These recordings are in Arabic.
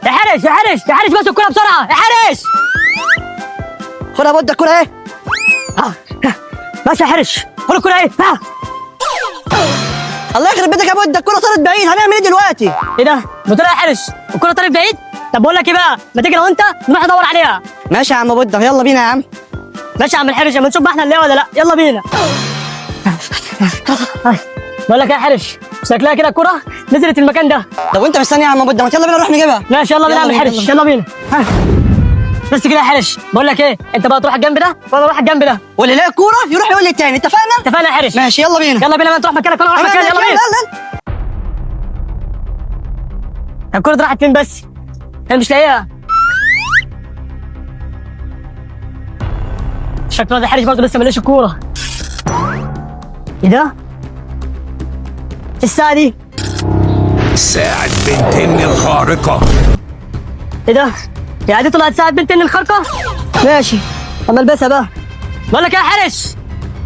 يا حرش يا حرش يا حرش، بس الكرة بسرعة يا حرش. خدها بود الكرة اهي. بس يا حرش، خد الكرة اهي. الله يخرب بيتك يا بود، الكرة طارت بعيد، هنعمل ايه دلوقتي؟ ايه ده؟ بتقول يا حرش الكرة طارت بعيد؟ طب بقول لك ايه بقى، ما تيجي لو انت نروح ندور عليها. ماشي يا عم بود، يلا بينا يا عم. ماشي يا عم الحرش، اما نشوف بقى احنا نلاقيها ولا لا. يلا بينا. بقول لك يا حرش، شكلها كده الكرة نزلت المكان ده. طب وانت مستني يا عم بود، ما يلا بينا نروح نجيبها. ماشي يلا بينا يا عم يلا الحرش، يلا بينا. بس كده يا حرش، بقول لك ايه، انت بقى تروح الجنب ده وانا اروح الجنب ده، واللي يلاقي الكورة يروح يقول لي التاني، اتفقنا؟ اتفقنا يا حرش. ماشي يلا بينا. يلا بينا، ما تروح مكانك وانا اروح مكاني. يلا بينا. الكرة دي راحت فين بس؟ انا مش لاقيها. شكله ده حرش برضه لسه ما لقاش الكورة. ايه ده؟ الساعة دي؟ ساعة بنتين الخارقة. ايه ده؟ يا دي طلعت ساعة بنتين الخارقة؟ ماشي، اما البسها بقى. بقول لك يا حرش،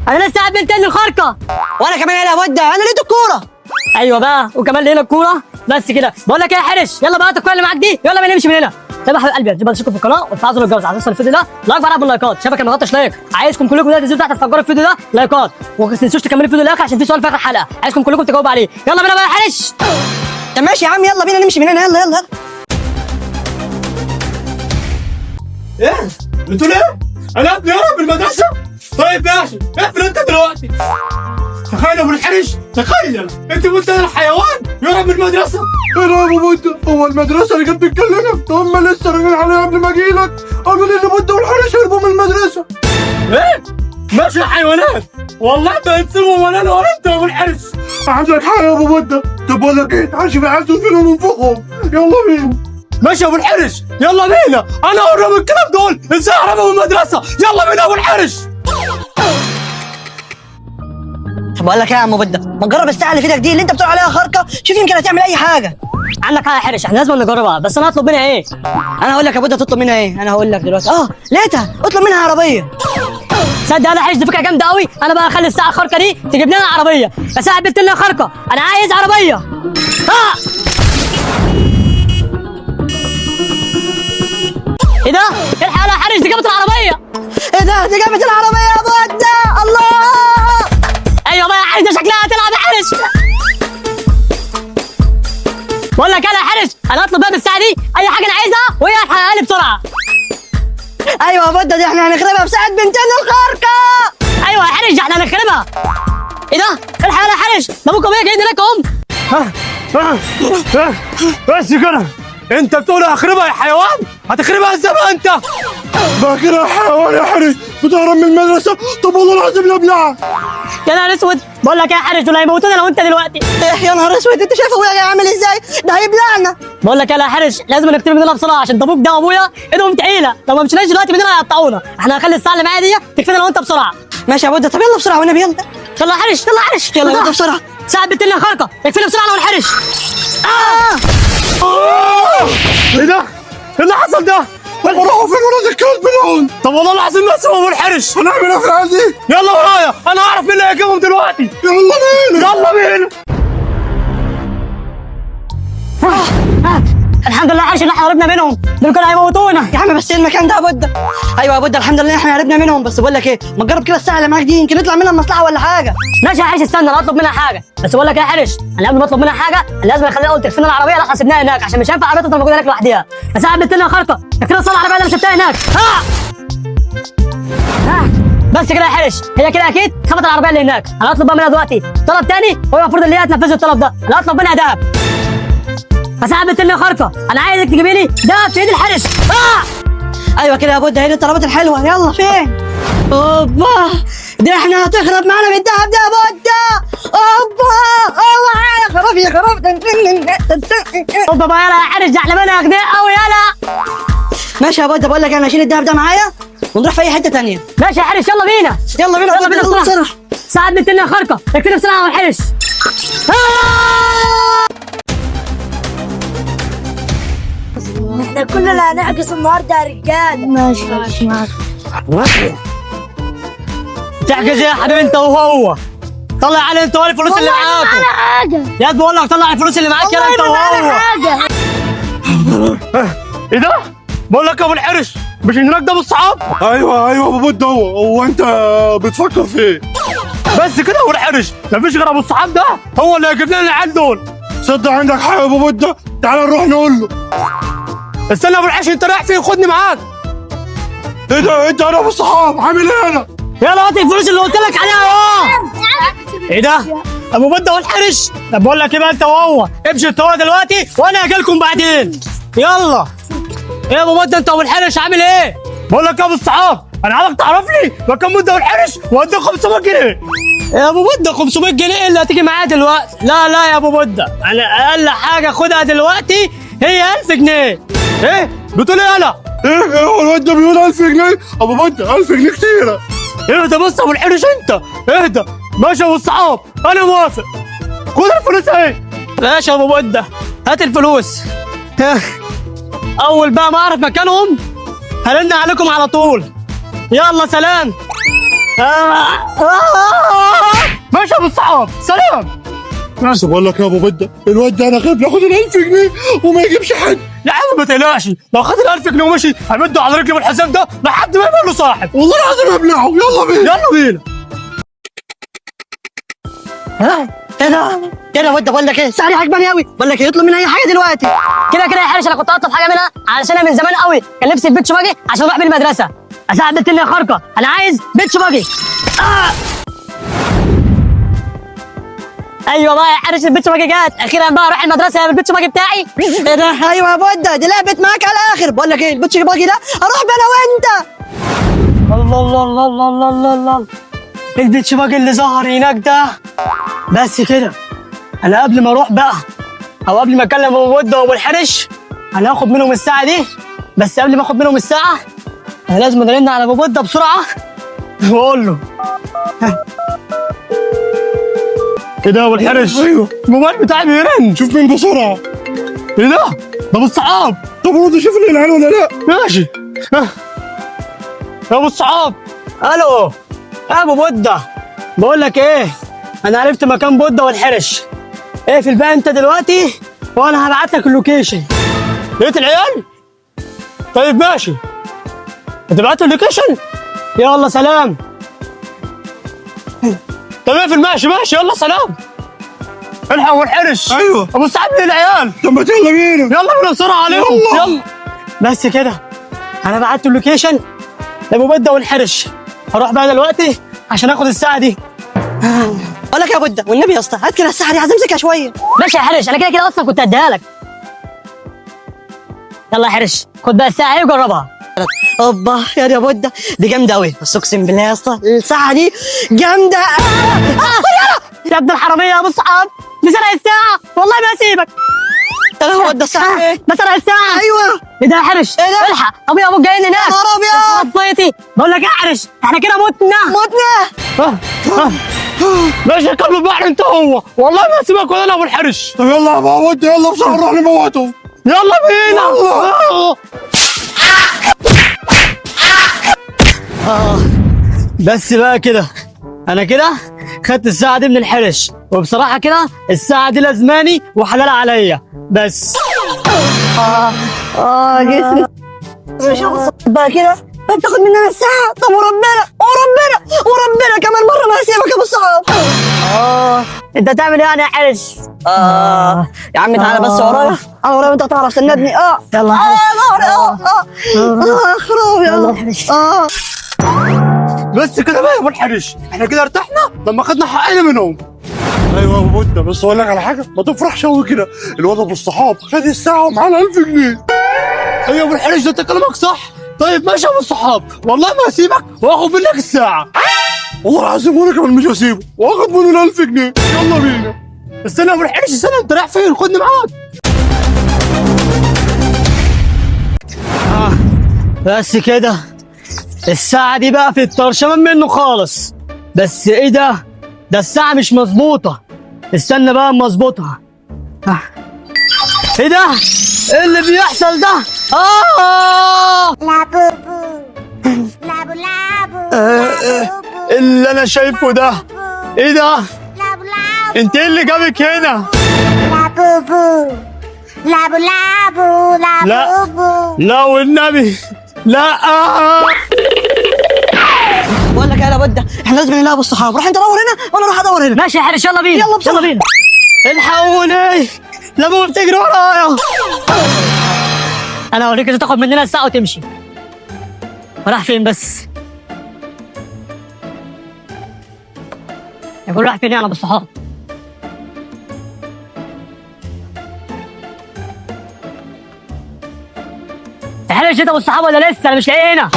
انا لسه ساعة بنتين الخارقة. وانا كمان يا بود، انا لقيت الكورة. ايوه بقى، وكمان لقينا الكورة. بس كده، بقول لك يا حرش، يلا بقى الكورة اللي معاك دي، يلا بينا نمشي من هنا. طب يا حبيب قلبي، تبقى تشتركوا في القناه وتفعلوا الجرس عشان توصل الفيديو ده لايك بقى باللايكات. شبكه ما غطاش لايك، عايزكم كلكم دلوقتي تنزلوا تحت تفجروا الفيديو ده لايكات، وما تنسوش تكملوا الفيديو للاخر عشان في سؤال في اخر الحلقه عايزكم كلكم تجاوبوا عليه. يلا بينا بقى يا حرش. طب ماشي يا عم، يلا بينا نمشي من هنا، يلا يلا. ايه؟ بتقول ايه؟ انا ابني هرب من المدرسة؟ طيب ماشي، اقفل انت دلوقتي. تخيل يا ابو الحرش، تخيل انت قلت انا الحيوان يهرب من المدرسة. انا يا ابو بودة، هو المدرسة اللي كانت بتكلمك هم لسه راجعين عليها قبل ما اجيلك، قالوا لي ان بودة والحرش هربوا من المدرسة. ايه؟ ماشي يا حيوانات، والله ما هتسيبهم ولا انا ولا انت يا ابو الحرش. عندك حق يا ابو بودة. طب بقول لك ايه، تعال شوف العيال دول فين وننفخهم. يلا بينا. ماشي يا ابو الحرش، يلا بينا. انا هرب الكلاب دول، ازاي هربوا من المدرسة؟ يلا بينا يا ابو الحرش. طب بقول لك ايه يا عم بود، ما تجرب الساعة اللي في ايدك دي اللي انت بتقول عليها خارقة، شوف يمكن هتعمل اي حاجة. عندك حق يا حرش، احنا لازم نجربها، بس انا هطلب منها ايه؟ انا هقول لك يا بود تطلب منها ايه، انا هقول لك دلوقتي. لقيتها، اطلب منها عربية. تصدق انا حرش، دي فكره جامده قوي. انا بقى اخلي الساعه الخارقه دي تجيب لنا عربيه. يا ساعه بنت لنا خارقه، انا عايز عربيه. ايه ده؟ الحق يا حرش، دي جابت العربيه. ايه ده؟ دي جابت العربية يا بود. الله. ايوه بقى يا حرش، ده شكلها هتلعب يا حرش. بقول لك انا يا حرش، انا هطلب بقى بالساعه دي اي حاجه انا عايزها وهي هتحققها لي بسرعه. ايوه يا بود، دي احنا هنخربها بساعة بنتين الخارقة. ايوه يا حرش، احنا هنخربها. ايه ده؟ الحق يا حرش، ده ابوك وابويا جايين هناك اهم. بس كده، انت بتقول هخربها يا حيوان؟ هتخربها ازاي بقى انت؟ بقى كده يا حيوان يا حرش بتهرب من المدرسة؟ طب والله العظيم لا ابلعك. يا نهار اسود، بقول لك يا حرش، دول هيموتونا لو انت دلوقتي. يا نهار اسود، انت شايف ابويا عامل ازاي؟ ده هيبلعنا. بقول لك يا حرش، لازم نكتب مننا بسرعه عشان ابوك ده وابويا ايدهم تقيله، لو ما مشيناش دلوقتي مننا هيقطعونا. احنا هنخلي الساعه اللي معايا دي تكفينا لو انت بسرعه. ماشي يا بود، طب يلا بسرعة والنبي يلا. يلا يا حرش، يلا يا حرش، يلا يلا بسرعة. ساعه بنت لنا خارقه، يكفينا بسرعه انا والحرش. ايه ده؟ ايه اللي حصل ده؟ طب راحوا فين ولاد الكلب دول؟ طب والله العظيم ما اسمهم ابو الحرش. هنعمل ايه في العيال دي؟ يلا ورايا، انا هعرف مين اللي هيجيبهم دلوقتي. يلا بينا يلا بينا. الحمد لله يا حرش ان احنا هربنا منهم، دول كانوا هيموتونا. يا عم بس ايه المكان ده يا بود؟ ايوه يا بود، الحمد لله احنا هربنا منهم. بس بقول لك ايه، ما تجرب كده الساعة اللي معاك دي، يمكن يطلع منها مصلحة ولا حاجة. ماشي يا حرش، استنى انا هطلب منها حاجه. بس بقول لك يا حرش، انا قبل ما اطلب منها حاجه انا لازم اخليها اول تكفينا العربيه اللي احنا سيبناها هناك، عشان مش هينفع العربيه تفضل موجوده هناك لوحدها. يا ساعه بنت لنا خارقه، يكفينا نصلح العربيه اللي انا سبتها هناك. بس كده يا حرش، هي كده اكيد خبط العربيه اللي هناك. انا هطلب بقى منها دلوقتي طلب تاني، هو المفروض اللي هي تنفذ الطلب ده. انا هطلب منها دهب. فساعة بنت لنا خارقه، انا عايزك تجيبي لي دهب في ايد الحرش. ايوه كده يا بود، هي دي الطلبات الحلوة. يلا فين؟ اوبا، دي احنا هتخرب معانا بالدهب ده يا بود. اوبا اوعى يا خراب يا خراب. اوبا بقى يلا يا حرش، ده احنا بقينا اغنياء قوي. يلا ماشي يا بود، بقول لك انا هشيل الدهب ده معايا ونروح في اي حتة تانية. ماشي يا حرش، يلا بينا. يلا بينا يلا بينا بسرعه. ساعة بنت لنا خارقه، يكفينا بسرعه يا الحرش. احنا كلنا هنعكس النهارده يا رجاله. ماشي معاك. تحجز يا حبيبي انت وهو. طلع علي انت الفلوس اللي معاكم. حاجة يا بقول لك طلع الفلوس اللي معاك يلا انت وهو. حاجة. ايه ده؟ بقول لك يا ابو الحرش مش هناك ده بالصحاب؟ ايوه ابو بود هو انت بتفكر في ايه؟ بس كده يا ابو الحرش مفيش غير ابو الصحاب ده هو اللي هيجيب لنا العيال دول. صدق عندك حق يا ابو بود، تعال نروح نقول له. استنى يا ابو الحرش انت رايح فين؟ خدني معاك. ايه ده؟ انت انا ابو الصحاب عامل ايه انا؟ يلا هات الفلوس اللي قلت لك عليها اهو. ايه ده؟ ابو بده والحرش. طب بقول لك ايه بقى انت وهو امشي انت وهو دلوقتي وانا هاجي لكم بعدين. يلا. ايه يا ابو بده انت والحرش عامل ايه؟ بقول لك يا ابو الصحاب انا عايزك تعرف لي مكان بده والحرش واديك 500 جنيه. يا ابو بده 500 جنيه اللي هتيجي معايا دلوقتي؟ لا يا ابو بده انا اقل حاجه خدها دلوقتي هي 1000 جنيه. ايه؟ بتقول ايه يالا؟ ايه هو الواد ده بيقول 1000 جنيه؟ ابو بود 1000 جنيه كتيره. اهدى بس يا ابو الحرش انت اهدى. ماشي يا ابو الصحاب انا موافق. خد الفلوس اهي. ماشي يا ابو بده هات الفلوس. اول بقى ما اعرف مكانهم هرن عليكم على طول. يلا سلام. ماشي يا ابو الصحاب سلام. بس بقول لك يا ابو بده الواد ده انا خايف ياخد ال 1000 جنيه وما يجيبش حد. يا عم ما تقلقش لو خد ال 1000 جنيه ومشي همده على رجلي بالحزام ده لحد ما يبقى له صاحب. والله العظيم ابلعه. يلا بينا يلا بينا. ايه ده؟ ايه ده ود؟ بقول لك ايه، سعري عجباني قوي. بقول لك ايه، اطلب مني اي حاجه دلوقتي. كده يا حارس انا كنت هطلب حاجه منها علشان انا من زمان قوي كان نفسي في بيت شباجي عشان اروح بيه المدرسه. اساعد بنت اللي خارقه انا عايز بيت شباجي. ايوه بقى يا حارس البيت شباجي جت اخيرا بقى اروح المدرسه بالبيت شباجي بتاعي. ايه ده؟ ايوه يا بود دي لعبت معاك على الاخر. بقول لك ايه، البوتش باجي ده اروح بيه انا وانت. الله البيت شباجي اللي ظهر هناك ده. بس كده انا قبل ما اروح بقى او قبل ما اكلم ابو ود وابو الحرش انا هاخد منهم الساعه دي. بس قبل ما اخد منهم الساعه انا لازم ارن على ابو ود بسرعه واقول له ايه ده يا ابو الحرش؟ ايوه الموبايل بتاعي بيرن. شوف مين بسرعه. ايه ده؟ ده ابو الصحاب. طب برضه شوف العيال ولا لا؟ ماشي. يا ابو الصحاب الو يا ابو بودة بقول لك ايه انا عرفت مكان بودة والحرش. اقفل بقى انت دلوقتي وانا هبعت لك اللوكيشن. لقيت العيال؟ طيب ماشي هتبعت لي اللوكيشن؟ يلا سلام. طب اقفل. ماشي يلا سلام. الحق ابو الحرش. ايوه ابو الصحاب ليه العيال؟ طب ما يلا بينا. يلا بينا بسرعه عليهم. يلا بس كده انا بعت اللوكيشن لابو بده والحرش. هروح بقى دلوقتي عشان اخد الساعه دي. بقول لك يا بود والنبي يا اسطى هات كده الساعه دي، عايز امسكها شويه. ماشي يا حرش انا كده اصلا كنت اديها لك. يلا يا حرش خد بقى الساعه اهي وجربها. اوبا يا بود دي جامده قوي. بس اقسم بالله يا اسطى الساعه دي جامده. يا ابن الحراميه يا ابو الصحاب بسرق الساعه والله ما اسيبك. يا بود الساعه ايه؟ بسرق الساعه. ايوه. ايه ده يا حرش؟ ايه ده؟ الحق ابويا جايين هناك. يا نهار ابيض. طيتي بقول لك يا حرش احنا كده متنا. ماشي كمل البحر انت هو والله ما اسيبك ولا انا ابو الحرش. طب يلا يا ابو بود يلا بسرعه نروح نموته. يلا بينا. بس بقى كده انا كده خدت الساعه دي من الحرش وبصراحه كده الساعه دي لازماني وحلال عليا بس. جسمي مش هوصل بقى كده. طب تاخد مننا الساعه؟ طب وربنا كمان مره ما هسيبك يا ابو الصحاب. انت تعمل ايه يعني يا حرش؟ يا عم تعالى بس ورايا. انا ورايا وانت تعرف سندني. يلا يا ظهري. خراب يلا. بس كده بقى يا ابو الحرش احنا كده ارتحنا لما خدنا حقنا منهم. ايوه يا ابو بود بس اقول لك على حاجه ما تفرحش قوي كده. الواد ابو الصحاب خد الساعه ومعاه 1000 جنيه. ايوه يا ابو الحرش ده انت كلامك صح. طيب ماشي يا ابو الصحاب والله ما هسيبك واخد منك الساعه. والله العظيم وانا كمان مش هسيبه واخد منه 1000 جنيه. يلا بينا. استنى يا ابو الحرش استنى انت رايح فين؟ خدني معاك. بس كده الساعة دي بقى في الطرشمان منه خالص. بس ايه ده؟ ده الساعة مش مظبوطة. استنى بقى اما اظبطها. ايه ده؟ ايه اللي بيحصل ده؟ لابو اللي انا شايفه ده ايه ده؟ انت ايه اللي جابك هنا؟ لابوبو لابو لابو لا لابوبو. لا والنبي لا. بقول لك ايه يا بودة، احنا لازم نلاقي الصحاب. روح انت دور هنا وانا اروح ادور هنا. ماشي يا حرش يلا بينا. يلا بسرعة. يلا بينا. الحقوني، لابو بتجري ورايا. انا اوريك ازاي تاخد مننا الساعه وتمشي. راح فين بس؟ يقول راح فين يعني بالصحاب؟ حرش انت بالصحاب ولا لسه؟ انا مش لاقيه هنا.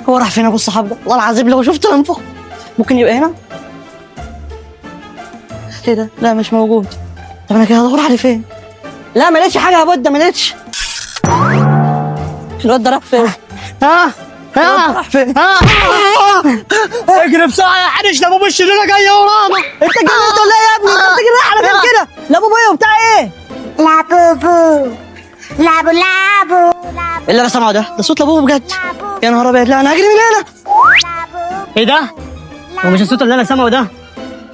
هو راح فين ابو الصحاب ده؟ والله العظيم لو شفت لنفخ. ممكن يبقى هنا. ايه ده؟ لا مش موجود. طب انا كده هدور عليه فين؟ لا ما لقيتش حاجه يا بودة، ما لقيتش. الواد ده راح فين؟ ها الواد ده ها راح فين؟ ها اجري بسرعه يا حرش، ده ابو الشريره جايه ورانا. انت جننت ولا ايه يا ابني؟ انت بتجري على فين كده؟ لا بابا ايه وبتاع ايه؟ لابوبو لابو لابو ايه اللي انا سامعه ده؟ ده صوت لابوه بجد. يا نهار ابيض، لا انا هجري من هنا. ايه ده؟ هو مش الصوت اللي انا سامعه ده؟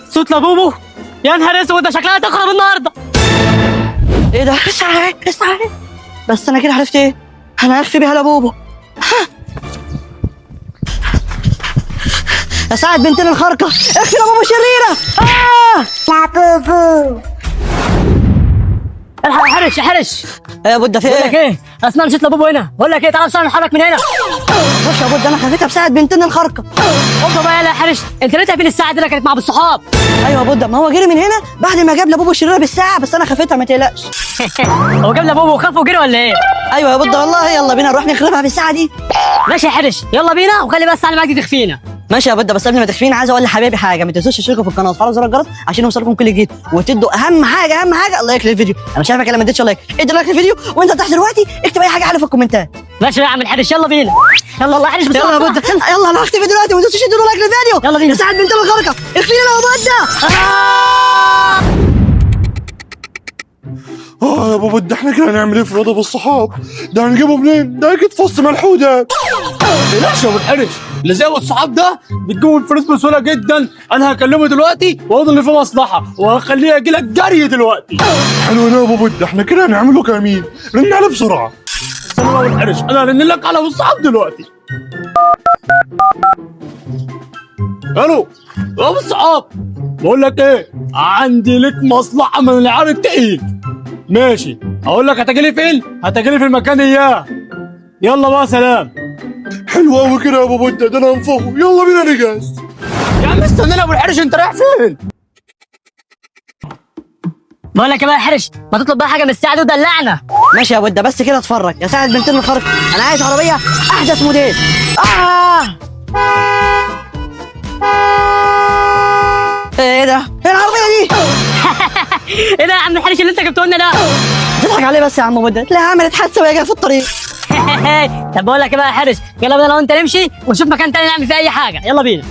صوت لابوبو؟ يا نهار اسود، ده شكلها تخرب النهارده. ايه ده؟ اسعى اسعى. بس انا كده عرفت ايه؟ انا هخفي بيها لابوبو. يا سعد بنتنا الخارقه، اخفي لابوبو شريره. لابوبو. الحق يا حرش يا حرش. يا بودة في بقول لك ايه؟ ايه؟ اسمع نسيت لابوبو هنا. بقول لك ايه، تعالى بسرعه نتحرك من هنا. بص يا بودة، انا خفيتها بسعد بنتنا الخارقه. اوبا بقى يا حرش، انت لقيتها فين الساعه دي اللي كانت مع بالصحاب؟ ايوه يا بودة، ما هو جري من هنا بعد ما جاب لابوبو الشريره بالساعه، بس انا خفيتها ما تقلقش. هو جاب لابوبو وخاف وجري ولا ايه؟ ايوه يا بودة والله. يلا بينا نروح نخربها بالساعه دي. ماشي يا حرش يلا بينا، وخلي بس على معاك دي تخفينا. ماشي يا بودة، بس قبل ما تخفينا عايز اقول لحبايبي حاجه. ما تنسوش تشتركوا في القناه وتفعلوا زر الجرس عشان يوصلكم كل جديد، وتدوا اهم حاجه لايك للفيديو. انا مش عارفك لما ما اديتش لايك. ادي لايك للفيديو، وانت تحت دلوقتي اكتب اي حاجه حلوه في الكومنتات. ماشي يا عم الحرش يلا بينا. يلا الله حرش بسرعه. يلا يا بودة، يلا انا هختفي دلوقتي، وما تنسوش تدوا لايك للفيديو. يلا بينا. يا سعد بنتنا الخارقه، اخفينا يا بودة. يا بابا ده احنا كده هنعمل ايه في الوضع بالصحاب؟ ده هنجيبه منين؟ ده اكيد فص ملحوده. ليش يا ابو الحرش؟ اللي زي الصحاب ده بتجيبوا الفلوس بسهوله جدا. انا هكلمه دلوقتي وهو اللي في مصلحه، وهخليه يجي لك جري دلوقتي. حلو يا بابا ده احنا كده هنعمله كمين؟ رن عليه بسرعه. استنى يا ابو الحرش، انا هرن لك على الصحاب دلوقتي. الو يا ابو الصحاب، بقول لك ايه، عندي لك مصلحه من العيار التقيل. ماشي، اقول لك هتجيلي فين؟ هتجيلي في المكان اياه. يلا بقى سلام. حلو قوي كده يا بابا ده انا هنفخه. يلا بينا نجهز. يا عم استنى يا ابو الحرش، انت رايح فين؟ بقول لك ايه بقى يا حرش، ما تطلب بقى حاجه من الساعه دي ودلعنا. ماشي يا بودة، بس كده اتفرج. يا سعد بنتنا الخارقه، انا عايز عربيه احدث موديل. ايه ده؟ ايه العربيه دي؟ ايه ده يا عم الحرش اللي انت جبته لنا ده؟ تضحك عليه بس يا عم بودة، تلاقيها عملت حادثه وهي جايه في الطريق. طب بقول لك ايه بقى يا حرش، يلا بينا لو انت نمشي ونشوف مكان تاني نعمل فيه اي حاجه. يلا بينا.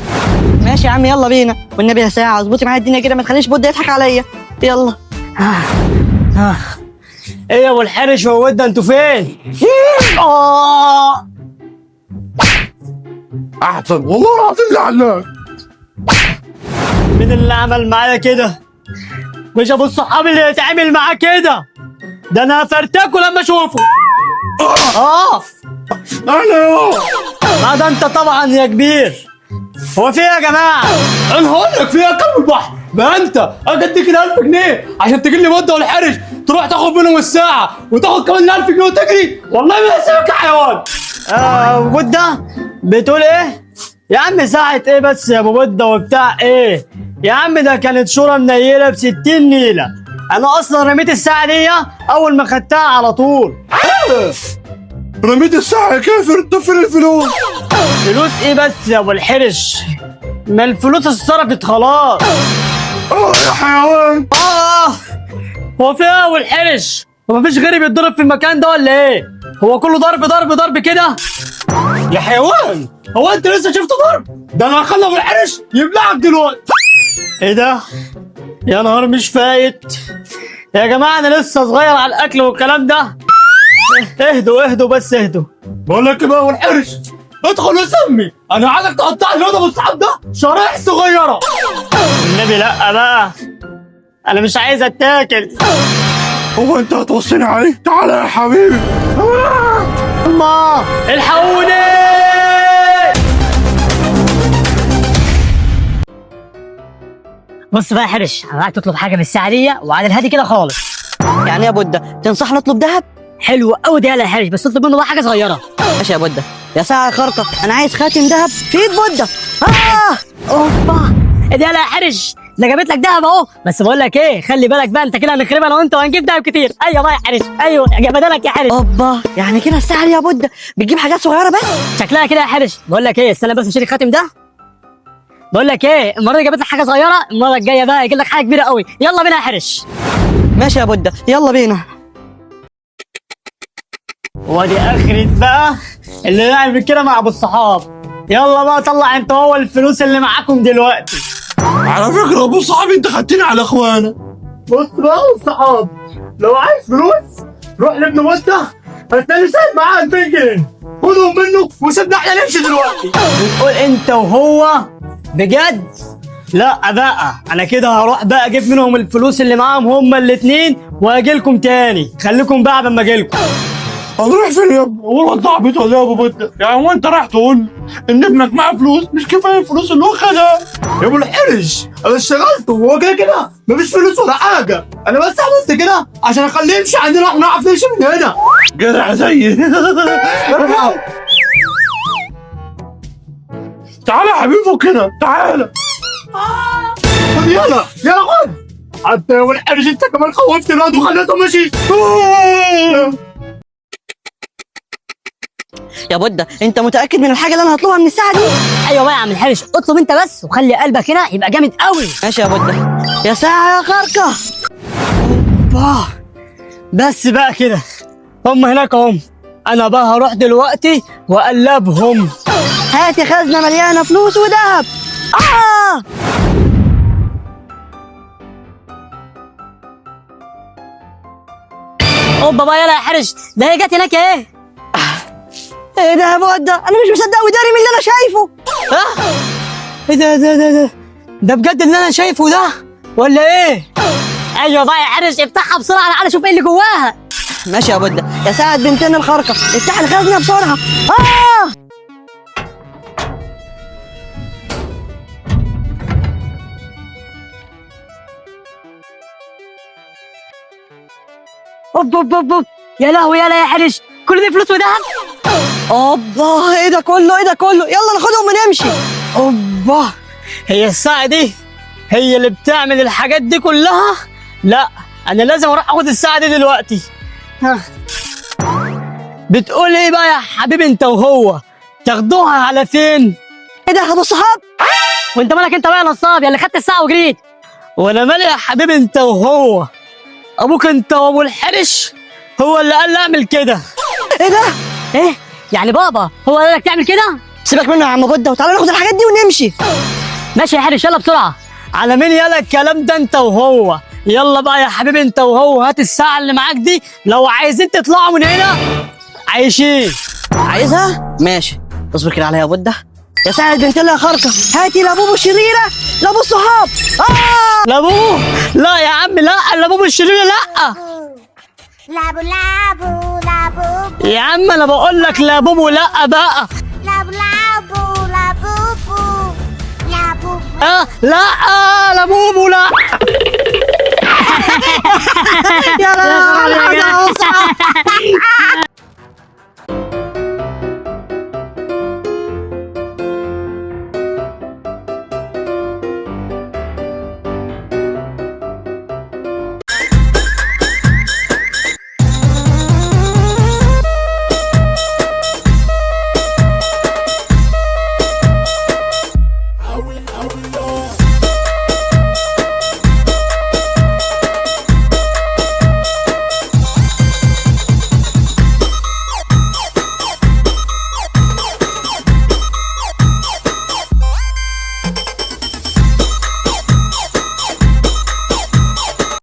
ماشي يا عم يلا بينا، والنبي يا ساعه اظبطي معايا الدنيا كده، ما تخليش بودة يضحك عليا. يلا. ايه يا ابو الحرش هو ده انتوا فين؟ احسن والله العظيم لعناك. مين اللي عمل معايا كده؟ مش ابو الصحاب اللي يتعامل معاه كده. ده انا هفرتكه لما اشوفه. انا ما ده انت طبعا يا كبير. هو في ايه يا جماعه؟ انا هقول لك في ايه يا كلب البحر. بقى انت اجي اديك ال 1000 جنيه عشان تجي لي مده والحرش، تروح تاخد منهم الساعه وتاخد كمان 1000 جنيه وتجري؟ والله ما هسيبك يا حيوان. ابو بودة بتقول ايه؟ يا عم ساعة ايه بس يا ابو بودة وبتاع ايه؟ يا عم ده كانت شورى منيله ب 60 نيله. انا اصلا رميت الساعه دي اول ما خدتها على طول. رميت الساعه يا كافر؟ انت فين الفلوس؟ فلوس ايه بس يا ابو الحرش؟ ما الفلوس اتصرفت خلاص. يا حيوان. هو في ايه يا ابو الحرش؟ هو مفيش غيري بيتضرب في المكان ده ولا ايه؟ هو كله ضرب ضرب ضرب كده؟ يا حيوان هو انت لسه شفت ضرب؟ ده انا هخلي ابو الحرش يبلعك دلوقتي. ايه ده؟ يا نهار مش فايت. يا جماعه انا لسه صغير على الاكل والكلام ده. اهدوا بس اهدوا. بقول لك ايه بقى ابو الحرش، ادخل وسمي. انا عايزك تقطع الواد ابو الصحاب ده شرايح صغيره. النبي لا بقى، انا مش عايز اتاكل. هو انت هتوصيني عليه؟ تعالى يا حبيبي. الله الحقوني. بص بقى يا حرش، انا عايز تطلب حاجه من السعريه وعلى الهادي كده خالص. يعني يا بودة تنصحني اطلب دهب؟ حلو قوي ده يا حرش، بس تطلب منه بقى حاجه صغيره. ماشي يا بودة. يا ساعة يا خرقة، انا عايز خاتم دهب في ايد بودة. اوبا ايه ده يا حرش، ده جابت لك دهب اهو. بس بقول لك ايه، خلي بالك بقى، انت كده هنخربها انا وانت وهنجيب دهب كتير. ايوه بقى يا حرش، ايوه جابها لك يا حرش. اوبا، يعني كده السعر يا بودة بتجيب حاجات صغيرة بس؟ شكلها كده يا حرش. بقول لك ايه، استنى بس نشتري الخاتم ده. بقول لك ايه، المره دي جابت لك حاجه صغيره، المره الجايه بقى يجيب لك حاجه كبيره قوي. يلا بينا يا حرش. ماشي يا بودة، يلا بينا. ودي اخرت بقى اللي نعمل كده مع ابو الصحاب. يلا بقى طلع انت هو الفلوس اللي معاكم دلوقتي. على فكره ابو صاحبي انت خدتني على اخوانا. بص بقى الصحاب، لو عايز فلوس روح لابن مده هتلاقي سايب معاه 2000 جنيه، خدهم منه وسيبنا احنا نمشي دلوقتي. بتقول انت وهو بجد؟ لا بقى انا كده هروح بقى اجيب منهم الفلوس اللي معاهم هما الاتنين واجي لكم تاني. خليكم بقى لما اجي لكم. هنروح فين يا ابني؟ هو انت عبيط ولا يا ابو بده؟ يعني هو انت رايح تقول ان ابنك معاه فلوس مش كفايه الفلوس اللي هو خدها؟ يا ابو الحرش انا اشتغلت وهو كده كده مفيش فلوس ولا حاجه، انا بس عملت كده عشان اخليه يمشي عندنا واحنا نعرف نمشي من هنا. جدع زي تعالى يا حبيبي فوق هنا، تعالى. خد يلا يلا خد. حتى يا ابو الحرش انت كمان خوفت الواد وخليته ماشي. يا بودة انت متأكد من الحاجة اللي انا هطلبها من الساعة دي؟ ايوه بقى يا عم الحرش، اطلب انت بس وخلي قلبك هنا يبقى جامد قوي. ماشي يا بودة. يا ساعة يا خرقة. اوبا بس بقى كده، هم هناك هم. انا بقى هروح دلوقتي واقلبهم. هاتي خزنة مليانة فلوس ودهب. اوبا بقى يلا يا حرش، ده هي جت هناك ايه؟ ايه ده يا بودة؟ انا مش مصدق وداري من اللي انا شايفه. ايه ده بجد اللي انا شايفه ده ولا ايه؟ ايوه بقى يا حرش، افتحها بسرعه تعالى شوف ايه اللي جواها. ماشي يا بودة. يا ساعة بنتنا الخرقة، افتح الخزنة بسرعة. اوب يا لهوي يا حرش، كل دي فلوس ودهب؟ اوبا ايه ده كله، ايه ده كله؟ يلا ناخدهم ونمشي. اوبا هي الساعة دي هي اللي بتعمل الحاجات دي كلها؟ لا انا لازم اروح اخد الساعة دي دلوقتي. ها بتقول ايه بقى يا حبيبي انت وهو؟ تاخدوها على فين؟ ايه ده ابو الصحاب؟ وانت مالك انت بقى يا نصاب يا اللي خدت الساعة وجريت؟ وانا مالي يا حبيبي انت وهو؟ ابوك انت وابو الحرش هو اللي قال لي اعمل كده. ايه ده؟ ايه يعني بابا هو قال لك تعمل كده؟ سيبك منه يا عم بودة وتعالى ناخد الحاجات دي ونمشي. ماشي يا حرش يلا بسرعة. على مين يلا الكلام ده انت وهو؟ يلا بقى يا حبيبي انت وهو، هات الساعة اللي معاك دي لو عايزين تطلعوا من هنا عايشين. عايزها؟ ماشي اصبر كده عليا يا بودة. يا ساعة بنت الله يا خرقة، هاتي لابوبو الشريرة لابو الصحاب. لابوبو؟ لا يا عم لا، لابوبو الشريرة لا. لابو لابو لابو يا عم انا بقول لك لابوبو لا بقى. لابو لابو لابو لابو لا